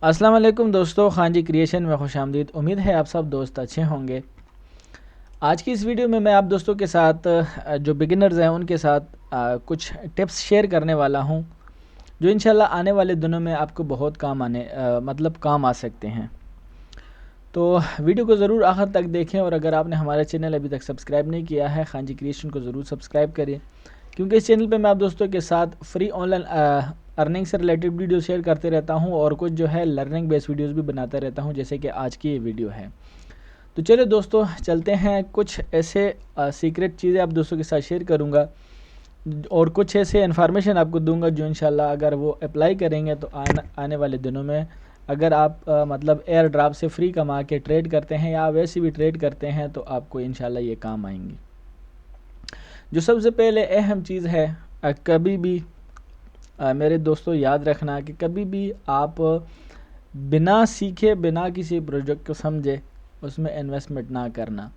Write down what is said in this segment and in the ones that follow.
अस्सलाम वालेकुम दोस्तों, खान जी क्रिएशन में खुशामदीद। उम्मीद है आप सब दोस्त अच्छे होंगे। आज की इस वीडियो में मैं आप दोस्तों के साथ जो बिगिनर्स हैं उनके साथ कुछ टिप्स शेयर करने वाला हूं, जो इंशाल्लाह आने वाले दिनों में आपको बहुत काम आ सकते हैं। तो वीडियो को ज़रूर आखिर तक देखें, और अगर आपने हमारा चैनल अभी तक सब्सक्राइब नहीं किया है, खान जी क्रिएशन को ज़रूर सब्सक्राइब करें, क्योंकि इस चैनल पे मैं आप दोस्तों के साथ फ्री ऑनलाइन अर्निंग से रिलेटेड वीडियो शेयर करते रहता हूं, और कुछ जो है लर्निंग बेस्ड वीडियोस भी बनाता रहता हूं, जैसे कि आज की ये वीडियो है। तो चलिए दोस्तों चलते हैं। कुछ ऐसे सीक्रेट चीज़ें आप दोस्तों के साथ शेयर करूंगा, और कुछ ऐसे इन्फॉर्मेशन आपको दूंगा जो इंशाल्लाह अगर वो अप्लाई करेंगे तो आने वाले दिनों में, अगर आप एयर ड्रॉप से फ्री कमा के ट्रेड करते हैं या वैसे भी ट्रेड करते हैं, तो आपको इंशाल्लाह ये काम आएंगी। जो सबसे पहले अहम चीज़ है, कभी भी मेरे दोस्तों याद रखना कि कभी भी आप बिना सीखे, बिना किसी प्रोजेक्ट को समझे उसमें इन्वेस्टमेंट ना करना,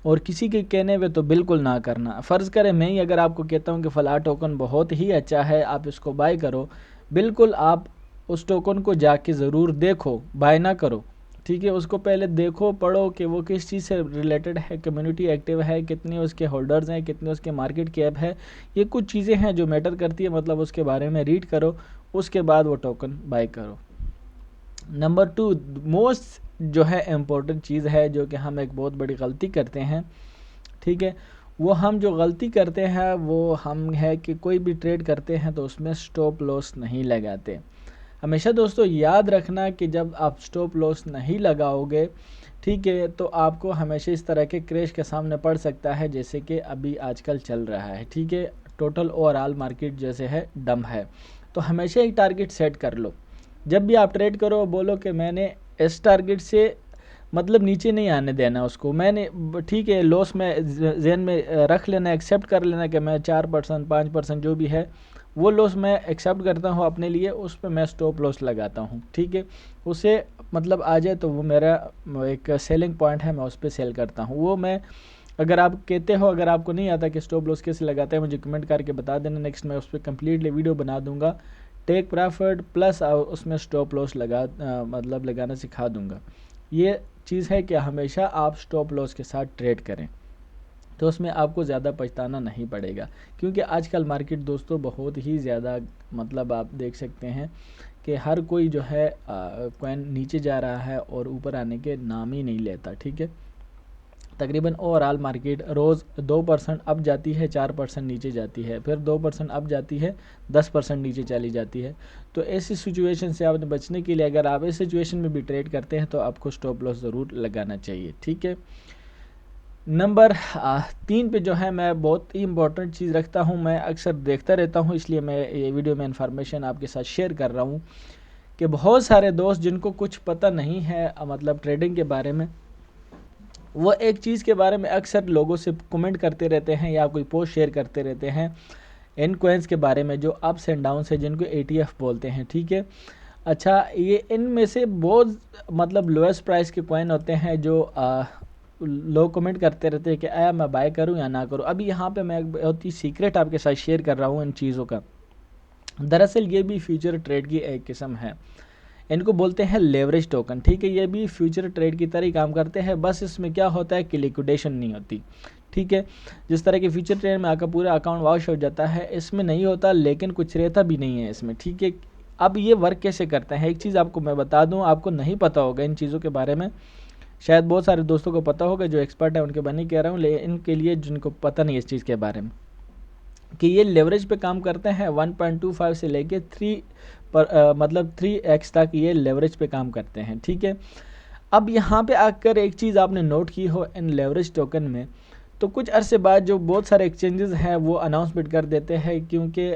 और किसी के कहने पे तो बिल्कुल ना करना। फ़र्ज़ करें मैं ही अगर आपको कहता हूँ कि फ़लाँ टोकन बहुत ही अच्छा है, आप इसको बाय करो, बिल्कुल आप उस टोकन को जाके ज़रूर देखो, बाय ना करो, ठीक है। उसको पहले देखो, पढ़ो कि वो किस चीज़ से रिलेटेड है, कम्युनिटी एक्टिव है, कितने उसके होल्डर्स हैं, कितने उसके मार्केट कैप है। ये कुछ चीज़ें हैं जो मैटर करती है, मतलब उसके बारे में रीड करो, उसके बाद वो टोकन बाय करो। नंबर 2 मोस्ट जो है इम्पोर्टेंट चीज़ है, जो कि हम एक बहुत बड़ी गलती करते हैं, ठीक है। वो हम जो गलती करते हैं वो हम है कि कोई भी ट्रेड करते हैं तो उसमें स्टॉप लॉस नहीं लगाते। हमेशा दोस्तों याद रखना कि जब आप स्टॉप लॉस नहीं लगाओगे, ठीक है, तो आपको हमेशा इस तरह के क्रैश के सामने पड़ सकता है, जैसे कि अभी आजकल चल रहा है, ठीक है। टोटल ओवरऑल मार्केट जैसे है डम है। तो हमेशा एक टारगेट सेट कर लो। जब भी आप ट्रेड करो बोलो कि मैंने इस टारगेट से नीचे नहीं आने देना उसको, मैंने ठीक है लॉस में जहन में रख लेना, एक्सेप्ट कर लेना कि मैं 4% 5% जो भी है वो लॉस मैं एक्सेप्ट करता हूँ अपने लिए, उस पर मैं स्टॉप लॉस लगाता हूँ, ठीक है। उसे आ जाए तो वो मेरा एक सेलिंग पॉइंट है, मैं उस पर सेल करता हूँ। वो मैं, अगर आप कहते हो, अगर आपको नहीं आता कि स्टॉप लॉस कैसे लगाते हैं, मुझे कमेंट करके बता देना, नेक्स्ट मैं उस पर कम्प्लीटली वीडियो बना दूंगा। टेक प्रॉफिट प्लस उसमें स्टॉप लॉस लगाना सिखा दूंगा। ये चीज़ है कि हमेशा आप स्टॉप लॉस के साथ ट्रेड करें, तो उसमें आपको ज़्यादा पछताना नहीं पड़ेगा। क्योंकि आजकल मार्केट दोस्तों बहुत ही ज़्यादा आप देख सकते हैं कि हर कोई जो है कॉइन नीचे जा रहा है और ऊपर आने के नाम ही नहीं लेता, ठीक है। तकरीबन ओवरऑल मार्केट रोज़ 2% अप जाती है, 4% नीचे जाती है, फिर 2% अप जाती है, 10% नीचे चली जाती है। तो ऐसी सिचुएशन से आपने बचने के लिए, अगर आप इस सिचुएशन में भी ट्रेड करते हैं तो आपको स्टॉप लॉस ज़रूर लगाना चाहिए, ठीक है। नंबर 3 पे जो है मैं बहुत ही इंपॉर्टेंट चीज़ रखता हूँ, मैं अक्सर देखता रहता हूँ, इसलिए मैं ये वीडियो में इंफॉर्मेशन आपके साथ शेयर कर रहा हूँ कि बहुत सारे दोस्त जिनको कुछ पता नहीं है ट्रेडिंग के बारे में, वो एक चीज़ के बारे में अक्सर लोगों से कमेंट करते रहते हैं या कोई पोस्ट शेयर करते रहते हैं इन कॉइन्स के बारे में जो अप्स एंड डाउन्स है, जिनको एटीएफ बोलते हैं, ठीक है। अच्छा, ये इनमें से बहुत लोएस्ट प्राइस के कॉइन होते हैं जो लोग कमेंट करते रहते हैं कि आया मैं बाय करूं या ना करूं। अभी यहाँ पे मैं एक बहुत ही सीक्रेट आपके साथ शेयर कर रहा हूँ इन चीज़ों का। दरअसल ये भी फ्यूचर ट्रेड की एक किस्म है, इनको बोलते हैं लेवरेज टोकन, ठीक है। ये भी फ्यूचर ट्रेड की तरह ही काम करते हैं, बस इसमें क्या होता है कि लिक्विडेशन नहीं होती, ठीक है। जिस तरह के फ्यूचर ट्रेड में आपका पूरा अकाउंट वॉश हो जाता है, इसमें नहीं होता, लेकिन कुछ रहता भी नहीं है इसमें, ठीक है। अब ये वर्क कैसे करता है, एक चीज़ आपको मैं बता दूं, आपको नहीं पता होगा इन चीज़ों के बारे में, शायद बहुत सारे दोस्तों को पता होगा जो एक्सपर्ट है उनके बारे में कह रहा हूँ, लेकिन इनके लिए जिनको पता नहीं इस चीज़ के बारे में, कि ये लेवरेज पे काम करते हैं। 1.25 से लेके 3x तक ये लेवरेज पे काम करते हैं, ठीक है। अब यहाँ पे आकर एक चीज़ आपने नोट की हो इन लेवरेज टोकन में, तो कुछ अरसे बाद जो बहुत सारे एक्सचेंजेस हैं वो अनाउंसमेंट कर देते हैं, क्योंकि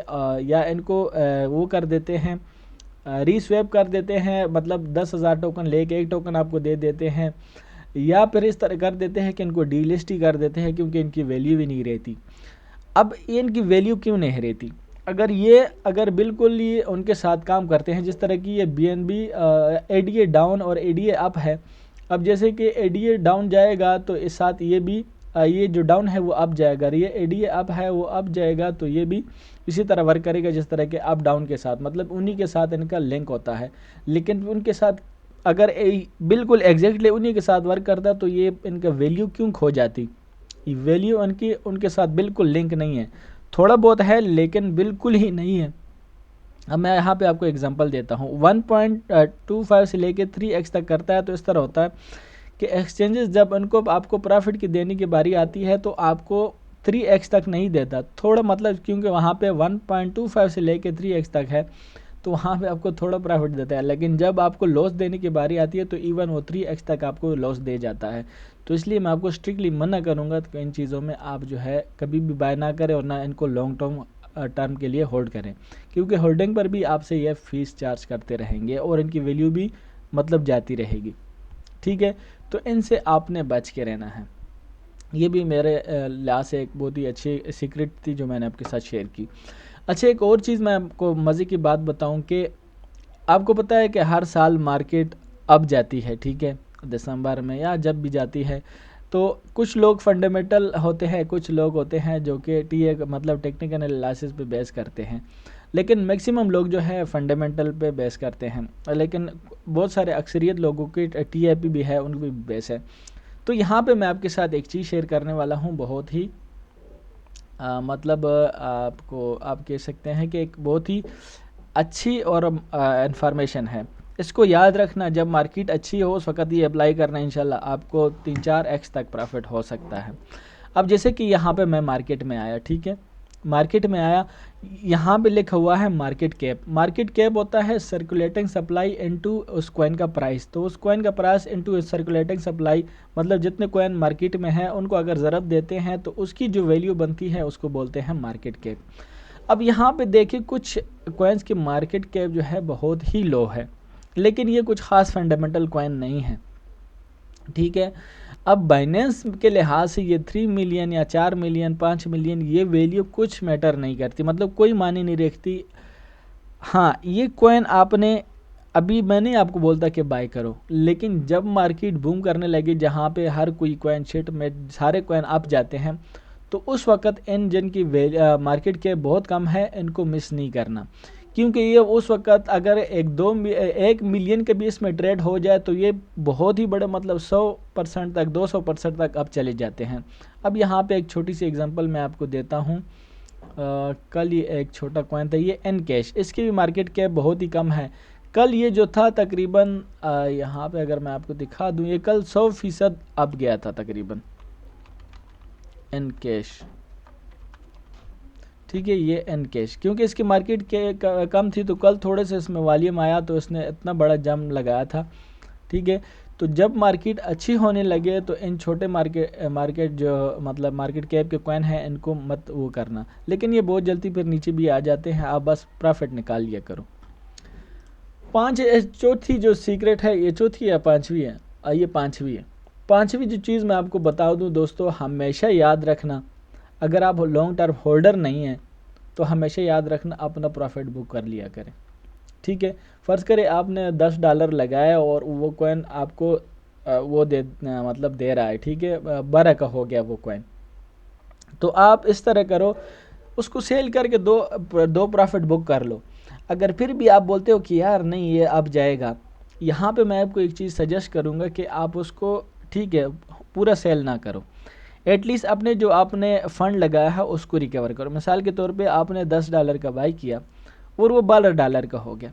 या इनको वो कर देते हैं, रीस्वैप कर देते हैं, 10,000 टोकन लेके एक टोकन आपको दे देते हैं, या फिर इस तरह कर देते हैं कि इनको डीलिस्ट ही कर देते हैं, क्योंकि इनकी वैल्यू भी नहीं रहती। अब इनकी वैल्यू क्यों नहीं रहती, अगर बिल्कुल ये उनके साथ काम करते हैं, जिस तरह की ये BNB एडीए डाउन और एडीए अप है। अब जैसे कि एडीए डाउन जाएगा तो इस साथ ये भी ये जो डाउन है वो अप जाएगा, ये एडीए अप है वो अप जाएगा, तो ये भी इसी तरह वर्क करेगा जिस तरह के अप डाउन के साथ, मतलब उन्हीं के साथ इनका लिंक होता है। लेकिन उनके साथ अगर बिल्कुल एग्जैक्टली उन्हीं के साथ वर्क करता तो ये इनका वैल्यू क्यों खो जाती। वैल्यू उनके साथ बिल्कुल लिंक नहीं है, थोड़ा बहुत है लेकिन बिल्कुल ही नहीं है। अब मैं यहाँ पे आपको एग्जांपल देता हूँ, 1.25 से लेके 3x तक करता है। तो इस तरह होता है कि एक्सचेंजेस जब उनको आपको प्रॉफिट की देने की बारी आती है तो आपको 3x तक नहीं देता, थोड़ा मतलब क्योंकि वहाँ पे 1.25 से लेके 3x तक है तो वहाँ पे आपको थोड़ा प्रॉफिट देता है। लेकिन जब आपको लॉस देने की बारी आती है तो इवन वो 3x तक आपको लॉस दे जाता है। तो इसलिए मैं आपको स्ट्रिक्टली मना करूँगा कि इन चीज़ों में आप जो है कभी भी बाय ना करें और ना इनको लॉन्ग टर्म के लिए होल्ड करें, क्योंकि होल्डिंग पर भी आपसे ये फीस चार्ज करते रहेंगे और इनकी वैल्यू भी मतलब जाती रहेगी। ठीक है, तो इनसे आपने बच के रहना है। ये भी मेरे लिहाज से एक बहुत ही अच्छी सीक्रेट थी जो मैंने आपके साथ शेयर की। अच्छा, एक और चीज़ मैं आपको मज़े की बात बताऊं कि आपको पता है कि हर साल मार्केट अप जाती है, ठीक है, दिसंबर में या जब भी जाती है। तो कुछ लोग फंडामेंटल होते हैं, कुछ लोग होते हैं जो कि टीए मतलब टेक्निकल एनालिसिस पे बेस करते हैं, लेकिन मैक्सिमम लोग जो है फंडामेंटल पे बेस करते हैं। लेकिन बहुत सारे अक्सरियत लोगों की टीएपी भी है, उनकी भी बेस है। तो यहाँ पे मैं आपके साथ एक चीज़ शेयर करने वाला हूँ, बहुत ही मतलब आपको आप कह सकते हैं कि एक बहुत ही अच्छी और इंफॉर्मेशन है। इसको याद रखना, जब मार्केट अच्छी हो उस वक्त ये अप्लाई करना, इंशाल्लाह आपको 3-4x तक प्रॉफिट हो सकता है। अब जैसे कि यहाँ पे मैं मार्केट में आया, ठीक है, मार्केट में आया, यहाँ पे लिखा हुआ है मार्केट कैप। मार्केट कैप होता है सर्कुलेटिंग सप्लाई इनटू उस कॉइन का प्राइस। तो उस कॉइन का प्राइस इनटू सर्कुलेटिंग सप्लाई, मतलब जितने कॉइन मार्केट में है उनको अगर ज़रब देते हैं तो उसकी जो वैल्यू बनती है उसको बोलते हैं मार्केट कैप। अब यहाँ पे देखिए कुछ कॉइन्स की मार्केट कैप जो है बहुत ही लो है, लेकिन ये कुछ ख़ास फंडामेंटल कॉइन नहीं है, ठीक है। अब बाइनेंस के लिहाज से ये 3 मिलियन या 4 मिलियन 5 मिलियन ये वैल्यू कुछ मैटर नहीं करती, मतलब कोई मायने नहीं रखती। हाँ, ये कॉइन आपने अभी मैं नहीं आपको बोलता कि बाय करो, लेकिन जब मार्केट बूम करने लगी जहाँ पे हर कोई कॉइन शिट में सारे कॉइन अप जाते हैं तो उस वक़्त इन जिनकी मार्केट के बहुत कम है इनको मिस नहीं करना, क्योंकि ये उस वक़्त अगर 1 मिलियन के भी इसमें ट्रेड हो जाए तो ये बहुत ही बड़े मतलब 100% तक 200% तक अब चले जाते हैं। अब यहाँ पे एक छोटी सी एग्जांपल मैं आपको देता हूँ। कल ये एक छोटा कॉइन था, ये एन कैश, इसकी भी मार्केट कैप बहुत ही कम है। कल ये जो था तकरीबन यहाँ पे अगर मैं आपको दिखा दूँ, ये कल 100% अप गया था तकरीबन एन कैश, ठीक है, ये एन कैश, क्योंकि इसकी मार्केट के कम थी तो कल थोड़े से इसमें वॉल्यूम आया तो इसने इतना बड़ा जम लगाया था, ठीक है। तो जब मार्केट अच्छी होने लगे तो इन छोटे मार्केट जो मतलब मार्केट कैप के कॉइन हैं इनको मत वो करना, लेकिन ये बहुत जल्दी फिर नीचे भी आ जाते हैं, आप बस प्रॉफिट निकाल लिया करो। चौथी जो सीक्रेट है, ये चौथी या पाँचवीं है, ये पाँचवीं है। पाँचवीं जो चीज़ मैं आपको बता दूं दोस्तों, हमेशा याद रखना, अगर आप लॉन्ग टर्म होल्डर नहीं हैं तो हमेशा याद रखना अपना प्रॉफिट बुक कर लिया करें, ठीक है। फ़र्ज़ करें आपने $10 लगाया और वो कॉइन आपको वो मतलब दे रहा है, ठीक है, 12 का हो गया वो कॉइन, तो आप इस तरह करो, उसको सेल करके दो प्रॉफिट बुक कर लो। अगर फिर भी आप बोलते हो कि यार नहीं ये अब जाएगा, यहाँ पे मैं आपको एक चीज़ सजेस्ट करूँगा कि आप उसको, ठीक है, पूरा सेल ना करो, एटलीस्ट अपने जो आपने फ़ंड लगाया है उसको रिकवर करो। मिसाल के तौर पे आपने $10 का बाई किया और वो $12 का हो गया,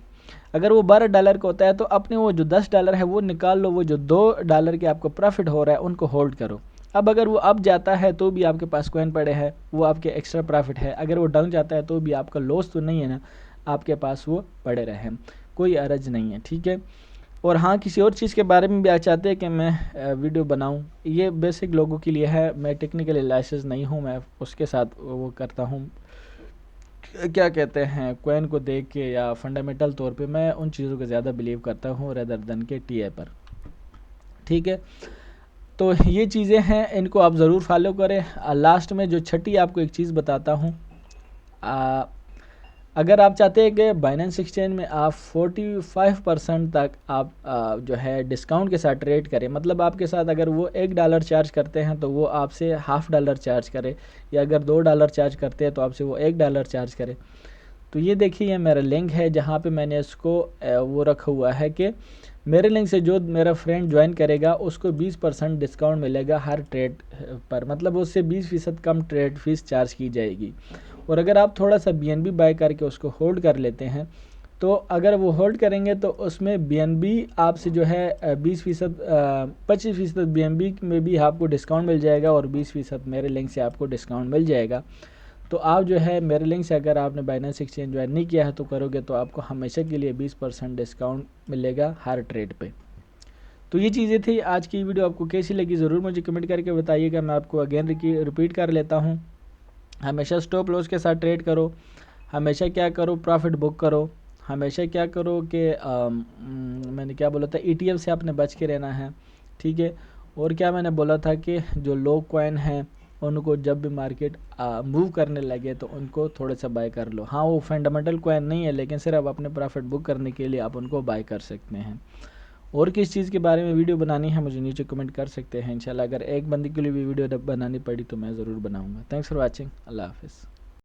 अगर वो $12 का होता है तो अपने वो जो $10 है वो निकाल लो, वो जो $2 के आपको प्रॉफिट हो रहा है उनको होल्ड करो। अब अगर वो अप जाता है तो भी आपके पास कॉइन पड़े हैं, वो आपके एक्स्ट्रा प्रॉफिट है, अगर वो डाउन जाता है तो भी आपका लॉस तो नहीं है ना, आपके पास वो पड़े रहे, कोई अरज नहीं है, ठीक है। और हाँ, किसी और चीज़ के बारे में भी आप चाहते हैं कि मैं वीडियो बनाऊं, ये बेसिक लोगों के लिए है, मैं टेक्निकल एनालिसिस नहीं हूं, मैं उसके साथ वो करता हूं, क्या कहते हैं, कॉइन को देख के या फंडामेंटल तौर पे मैं उन चीज़ों को ज़्यादा बिलीव करता हूं रेदर देन के टीए पर, ठीक है। तो ये चीज़ें हैं, इनको आप ज़रूर फॉलो करें। लास्ट में जो छठी आपको एक चीज़ बताता हूँ, अगर आप चाहते हैं कि बाइनेंस एक्सचेंज में आप 45% तक आप जो है डिस्काउंट के साथ ट्रेड करें, मतलब आपके साथ अगर वो $1 चार्ज करते हैं तो वो आपसे $1/2 चार्ज करे, या अगर $2 चार्ज करते हैं तो आपसे वो $1 चार्ज करे। तो ये देखिए, ये मेरा लिंक है जहाँ पे मैंने इसको वो रखा हुआ है कि मेरे लिंक से जो मेरा फ्रेंड ज्वाइन करेगा उसको 20% डिस्काउंट मिलेगा हर ट्रेड पर, मतलब उससे 20% कम ट्रेड फीस चार्ज की जाएगी। और अगर आप थोड़ा सा BNB बाय करके उसको होल्ड कर लेते हैं, तो अगर वो होल्ड करेंगे तो उसमें BNB आपसे जो है 25% BNB में भी आपको डिस्काउंट मिल जाएगा और 20% मेरे लिंक से आपको डिस्काउंट मिल जाएगा। तो आप जो है मेरे लिंक से अगर आपने बाइनेंस एक्सचेंज ज्वाइन नहीं किया है तो करोगे तो आपको हमेशा के लिए 20% डिस्काउंट मिलेगा हर ट्रेड पे। तो ये चीज़ें थी आज की वीडियो, आपको कैसी लगी ज़रूर मुझे कमेंट करके बताइएगा। मैं आपको अगेन रिपीट कर लेता हूँ, हमेशा स्टॉप लॉस के साथ ट्रेड करो, हमेशा क्या करो, प्रॉफिट बुक करो, हमेशा क्या करो कि मैंने क्या बोला था, ETF से आपने बच के रहना है, ठीक है। और क्या मैंने बोला था कि जो लो कॉइन हैं उनको जब भी मार्केट मूव करने लगे तो उनको थोड़ा सा बाय कर लो। हाँ, वो फंडामेंटल कॉइन नहीं है, लेकिन सिर्फ अपने प्रॉफिट बुक करने के लिए आप उनको बाय कर सकते हैं। और किस चीज़ के बारे में वीडियो बनानी है मुझे नीचे कमेंट कर सकते हैं। इंशाल्लाह अगर एक बंदे के लिए भी वीडियो बनानी पड़ी तो मैं ज़रूर बनाऊँगा। Thanks for watching. अल्लाह हाफिज़।